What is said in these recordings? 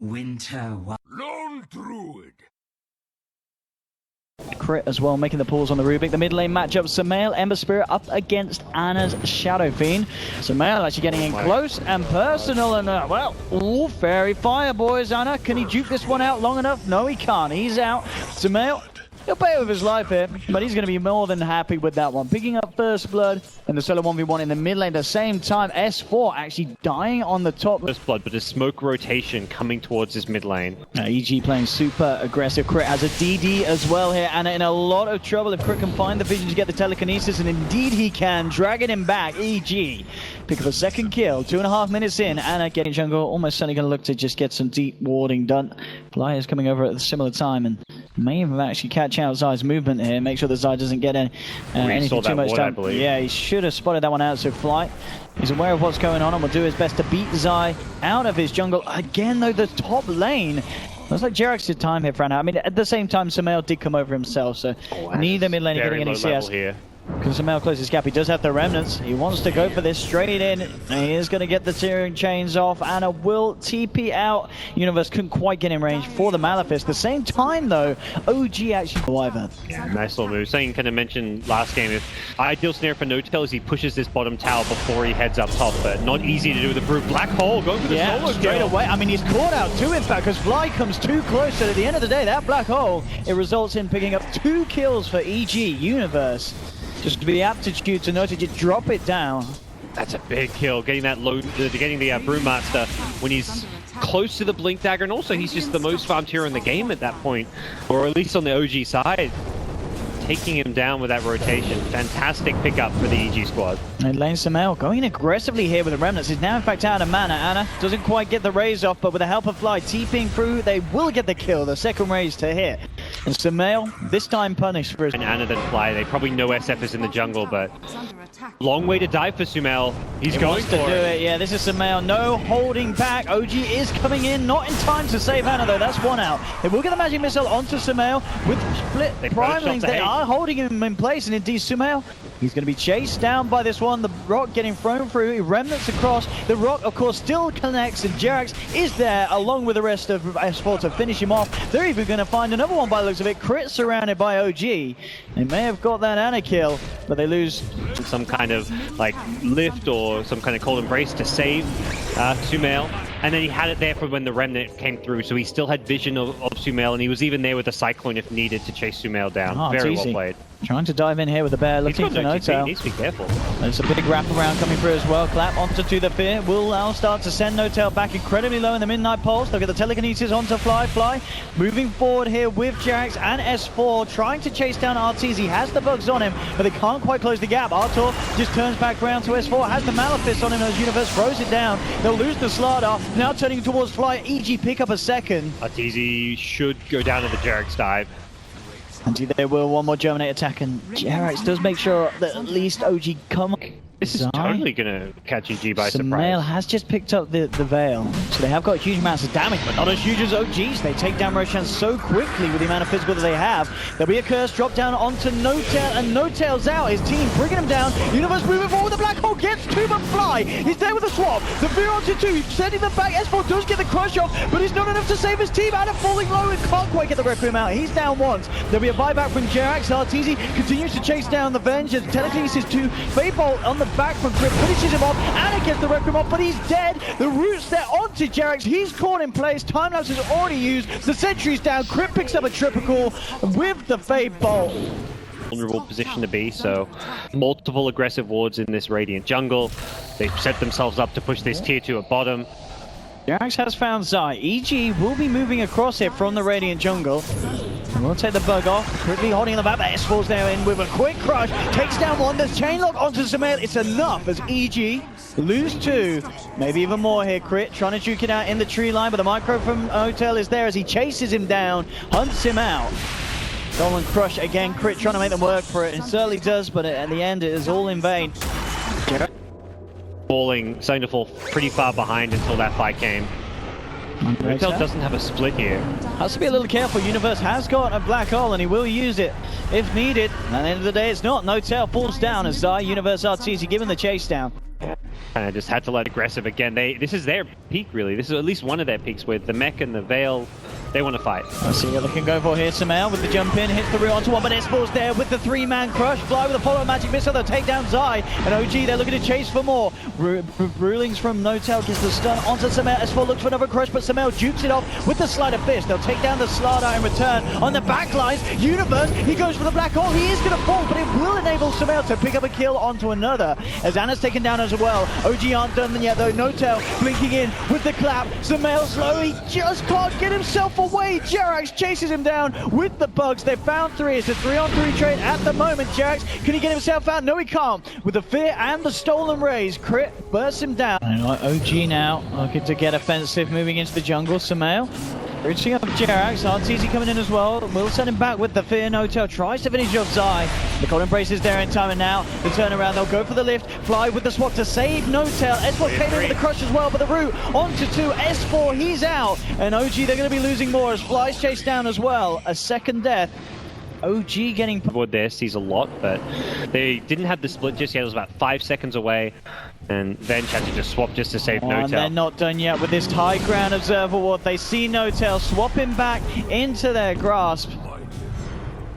Winter Lone Druid. Crit as well, making the pulls on the Rubik. The mid lane matchup, Sumail, Ember Spirit up against Anna's Shadow Fiend. Sumail actually getting in close and personal, and well, ooh, Fairy Fire, boys. Anna, can he juke this one out long enough? No, he can't. He's out. Sumail, he'll pay with his life here, but he's going to be more than happy with that one. Picking up first blood and the solo 1v1 in the mid lane at the same time. S4 actually dying on the top. First blood, but a smoke rotation coming towards his mid lane. EG playing super aggressive. Crit has a DD as well here, and in a lot of trouble if Crit can find the vision to get the telekinesis, and indeed he can. Dragging him back, EG. Pick up a second kill, 2.5 minutes in. Anna getting jungle, almost certainly going to look to just get some deep warding done. Fly is coming over at a similar time, and may even actually catch out Zai's movement here, make sure that Zai doesn't get anything too much time. Yeah, he should have spotted that one out, so Fly is aware of what's going on and will do his best to beat Zai out of his jungle. Again, though, the top lane. Looks like Jerax did time here for Anna. I mean, at the same time, Sumail did come over himself, so neither mid lane getting any CS. Here. Because Sumail closes gap, he does have the remnants. He wants to go for this straight in. And he is going to get the tearing chains off. Anna will TP out. Universe couldn't quite get in range for the Malefice. At the same time, though, OG actually Wyvern. Yeah, nice little move. Something kind of mentioned last game is ideal snare for No-Tail is he pushes this bottom tower before he heads up top, but not easy to do with the Brute. Black Hole going for the solo straight kill. away. I mean, he's caught out too, in fact, because Fly comes too close. So at the end of the day, that Black Hole, it results in picking up 2 kills for EG Universe. Just to be the aptitude to know to just drop it down. That's a big kill, getting that load, getting the Brewmaster when he's close to the Blink Dagger, and also he's just the most farmed hero in the game at that point, or at least on the OG side. Taking him down with that rotation. Fantastic pickup for the EG squad. And lane Sumail going aggressively here with the remnants. He's now in fact out of mana. Anna doesn't quite get the raise off, but with the help of Fly TPing through, they will get the kill. The second raise to hit. And Sumail, this time punished for his... And Anna then Fly. They probably know SF is in the jungle, but long way to die for Sumail. He's going to do it. Yeah, this is Sumail. No holding back. OG is coming in, not in time to save Anna though. That's one out. They will get the magic missile onto Sumail with split primelings. They are holding him in place, and indeed Sumail, he's going to be chased down by this one. The rock getting thrown through, remnants across. The rock, of course, still connects, and Jerax is there along with the rest of S4 to finish him off. They're even going to find another one by the looks of it. Crit surrounded by OG. They may have got that Anna kill, but they lose. Some kind of like lift or some kind of cold embrace to save Sumail. And then he had it there for when the remnant came through, so he still had vision of Sumail, and he was even there with the Cyclone if needed to chase Sumail down. Very well played. Trying to dive in here with the bear, looking for No-Tail. He needs to be careful. There's a big wraparound coming through as well. Clap onto the Fear. Will now start to send No-Tail back incredibly low in the Midnight Pulse. They'll get the telekinesis onto Fly. Fly moving forward here with Jerax and S4, trying to chase down Arteezy. He has the bugs on him, but they can't quite close the gap. Artur just turns back around to S4, has the Malefice on him as Universe throws it down. They'll lose the Slardar. Now turning towards Fly. EG pick up a second. Arteezy should go down to the Jerax dive. And there will one more Germinate attack, and Jerax does make sure that at least OG come. This is totally going to catch EG by surprise. Sumail has just picked up the Veil, so they have got huge amounts of damage, but not as huge as OG's. They take down Roshan so quickly with the amount of physical that they have. There'll be a curse drop down onto No-Tail, and No-Tail's out. His team bringing him down. Universe moving forward. The Black Hole gets 2, but Fly. He's there with the swap. The Veer onto 2, sending them back. S4 does get the crush off, but it's not enough to save his team. Anna falling low and can't quite get the Requiem out. He's down once. There'll be a buyback from Jerax. Arteezy continues to chase down the Venge. Telekinesis to Faybolt on the back from Crypt. Finishes him off. Anna gets the Requiem off, but he's dead. The root's there onto Jerax. He's caught in place. Timelapse is already used. The sentry's down. Crypt picks up a triple with the Fade Bolt. Vulnerable position to be, so multiple aggressive wards in this Radiant jungle. They've set themselves up to push this tier 2 at bottom. Jerax has found Zai. EG will be moving across here from the Radiant jungle. We'll take the bug off. Quickly holding the back. S4's now in with a quick crush. Takes down one. There's chainlock onto Sumail. It's enough as EG lose 2. Maybe even more here. Crit trying to juke it out in the tree line, but the micro from Hotel is there as he chases him down, hunts him out. Golden Crush again. Crit trying to make them work for it. It certainly does, but at the end it is all in vain. Starting to fall pretty far behind until that fight came. Hotel doesn't have a split here. Has to be a little careful. Universe has got a Black Hole and he will use it if needed. At the end of the day, it's not. No-Tail falls down as Zai, Universe Arteezy giving the chase down. kind of just had to let aggressive again. This is their peak, really. This is at least one of their peaks with the mech and the Veil. They want to fight. Let's see what they can go for here. Samael with the jump in, hits the root onto one, but S4's there with the three-man crush. Fly with a follow-up magic missile, they'll take down Zai. And OG, they're looking to chase for more. Rulings from Notel gets the stun onto Samael. S4 looks for another crush, but Samael jukes it off with the sleight of fist. They'll take down the Slardar in return. On the back lines, Universe, he goes for the black hole. He is going to fall, but it will enable Samael to pick up a kill onto another. As Anna's taken down as well. OG aren't done yet though. Notel blinking in with the clap. Samael slow, he just can't get himself away. Jerax chases him down with the bugs. They found three. It's a 3-on-3 trade at the moment. Jerax, can he get himself out? No, he can't. With the fear and the stolen raise, Crit bursts him down. And OG now looking to get offensive, moving into the jungle. Samael reaching up Jerax. RTZ coming in as well. Will send him back with the fear. Notel tries to finish off Zai. The cold embrace is there in time, and now the turnaround. They'll go for the lift. Fly with the swap to save Notel. S4 came in with the crush as well, but the root onto two. S4, he's out. And OG, they're going to be losing more as Fly's chased down as well. A second death. OG getting... There sees a lot, but they didn't have the split just yet. It was about 5 seconds away, and Venge had to just swap just to save Notel. And they're not done yet with this high ground observer ward. They see Notel, swap him back into their grasp.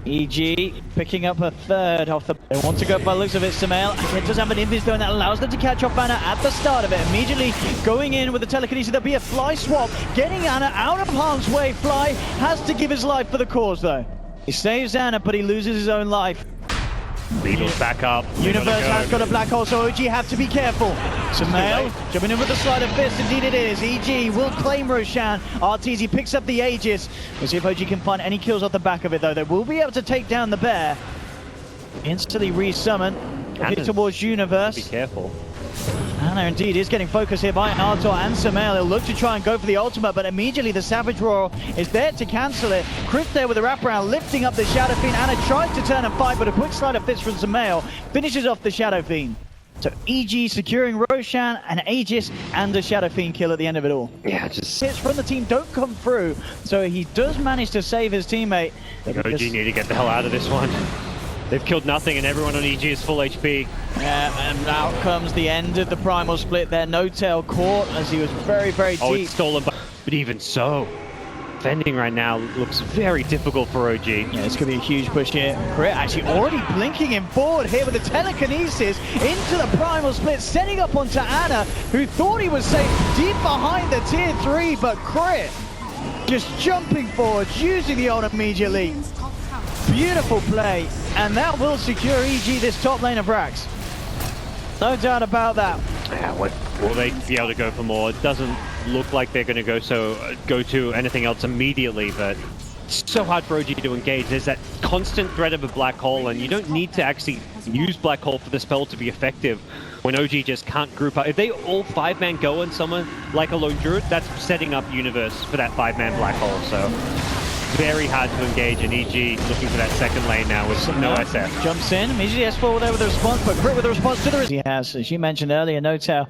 EG picking up a third off the... They want to go by the looks of it. Samael it does have an invis though, and that allows them to catch off Anna at the start of it. Immediately going in with the telekinesis. There'll be a Fly swap, getting Anna out of harm's way. Fly has to give his life for the cause though. He saves Anna, but he loses his own life. Beetle's back up. Universe has got a black hole, so OG have to be careful. Samael jumping in with the sleight of fist. Indeed it is. EG will claim Roshan. RTZ picks up the Aegis. We'll see if OG can find any kills off the back of it, though. They will be able to take down the bear. Instantly resummon. Get towards Universe. Be careful. Anna indeed is getting focused here by Arthur and Samael. He'll look to try and go for the ultimate, but immediately the Savage Roar is there to cancel it. Chris there with the wraparound, lifting up the Shadow Fiend. Anna tries to turn and fight, but a quick sleight of fist from Samael finishes off the Shadow Fiend. So EG securing Roshan, an Aegis, and a Shadow Fiend kill at the end of it all. Yeah, just... hits from the team don't come through, so he does manage to save his teammate. OG need to get the hell out of this one. They've killed nothing and everyone on EG is full HP. Yeah, and out comes the end of the primal split there. Notel caught as he was very, very deep. Oh, it's stolen, but even so, defending right now looks very difficult for OG. Yeah, it's going to be a huge push here. Crit actually already blinking him forward here with the telekinesis into the primal split, setting up onto Anna, who thought he was safe deep behind the tier 3, but Crit just jumping forward, using the ult immediately. Beautiful play, and that will secure EG this top lane of Rax. No doubt about that. Yeah, will they be able to go for more? It doesn't look like they're going to go to anything else immediately, but it's so hard for OG to engage. There's that constant threat of a black hole, and you don't need to actually use black hole for the spell to be effective when OG just can't group up. If they all 5-man go on someone like a lone druid, that's setting up Universe for that 5-man black hole, so very hard to engage, and EG looking for that second lane now with no SF. Jumps in, immediately S4 there with the response, but Crit with the response to the... He has, as you mentioned earlier, Notel.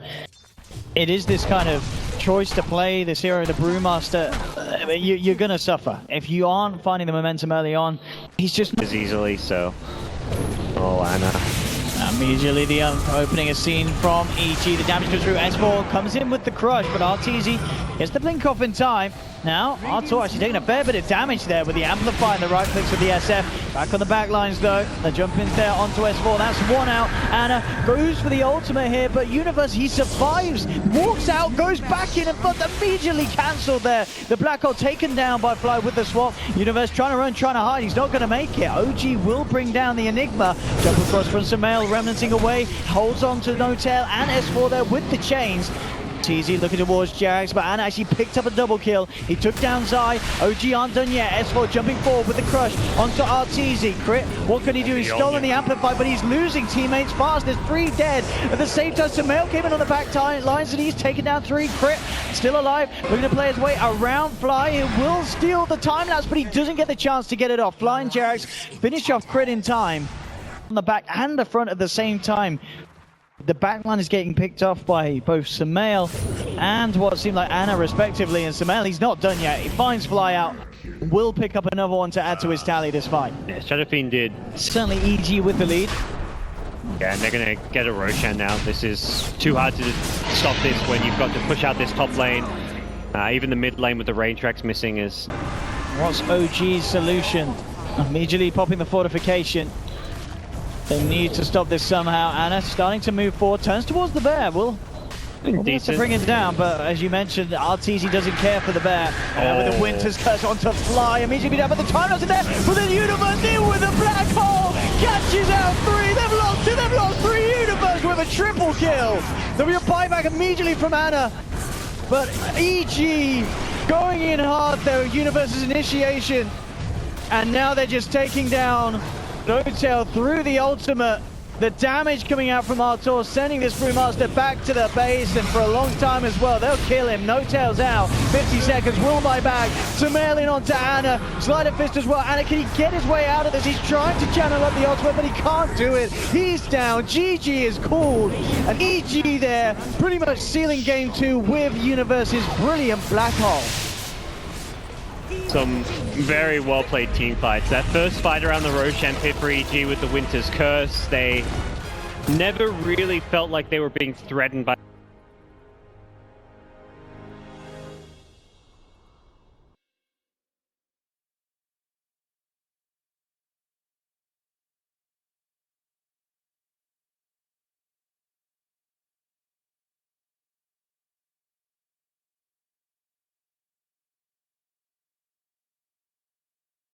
It is this kind of choice to play this hero, the Brewmaster. You're going to suffer. If you aren't finding the momentum early on, he's just... as easily, so... Oh, Anna. Immediately the opening a scene from EG. The damage goes through. S4 comes in with the crush, but RTZ gets the blink off in time. Now, Artur actually taking a fair bit of damage there with the amplify and the right clicks with the SF. Back on the back lines though. The jump in there onto S4. That's one out. Anna goes for the ultimate here, but Universe, he survives. Walks out, goes back in, but immediately cancelled there. The black hole taken down by Fly with the swap. Universe trying to run, trying to hide. He's not going to make it. OG will bring down the Enigma. Jump across from Samael, remnanting away. Holds on to Notel and S4 there with the chains. TZ looking towards Jerax, but Anna actually picked up a double kill. He took down Zai. OG aren't done yet. S4 jumping forward with the crush onto RTZ. Crit, what can he do? He's stolen the amplify, but he's losing teammates fast. There's 3 dead. At the same time, Samael came in on the back lines and he's taken down 3. Crit, still alive. Looking to play his way around Fly. He will steal the time lapse, but he doesn't get the chance to get it off. Fly and Jerax finish off Crit in time. On the back and the front at the same time. The backline is getting picked off by both Samael and what seemed like Anna respectively, and Samael, he's not done yet. He finds Fly out, will pick up another one to add to his tally this fight. Yeah, Shadow Fiend did. Certainly EG with the lead. Yeah, and they're going to get a Roshan now. This is too hard to stop this when you've got to push out this top lane. Even the mid lane with the rain tracks missing is... What's OG's solution? Immediately popping the fortification. They need to stop this somehow. Anna starting to move forward, turns towards the bear. Will wants to bring it down, but as you mentioned, Arteezy doesn't care for the bear. With the Winter's Curse onto Fly, immediately down, but the time doesn't there. But then Universe in with a black hole, catches out 3. They've lost 3. Universe with a triple kill. There'll be a buyback immediately from Anna, but EG going in hard there. Universe's initiation, and now they're just taking down Notail through the ultimate. The damage coming out from Artur, sending this Brewmaster back to the base, and for a long time as well. They'll kill him. Notail's out. 50 seconds. Will buy back. Sumail in onto Anna. Sleight of Fist as well. Anna, can he get his way out of this? He's trying to channel up the ultimate, but he can't do it. He's down. GG is called. And EG there, pretty much sealing game 2 with Universe's brilliant black hole. Some very well-played team fights. That first fight around the Roshan pit for EG with the Winter's Curse, they never really felt like they were being threatened by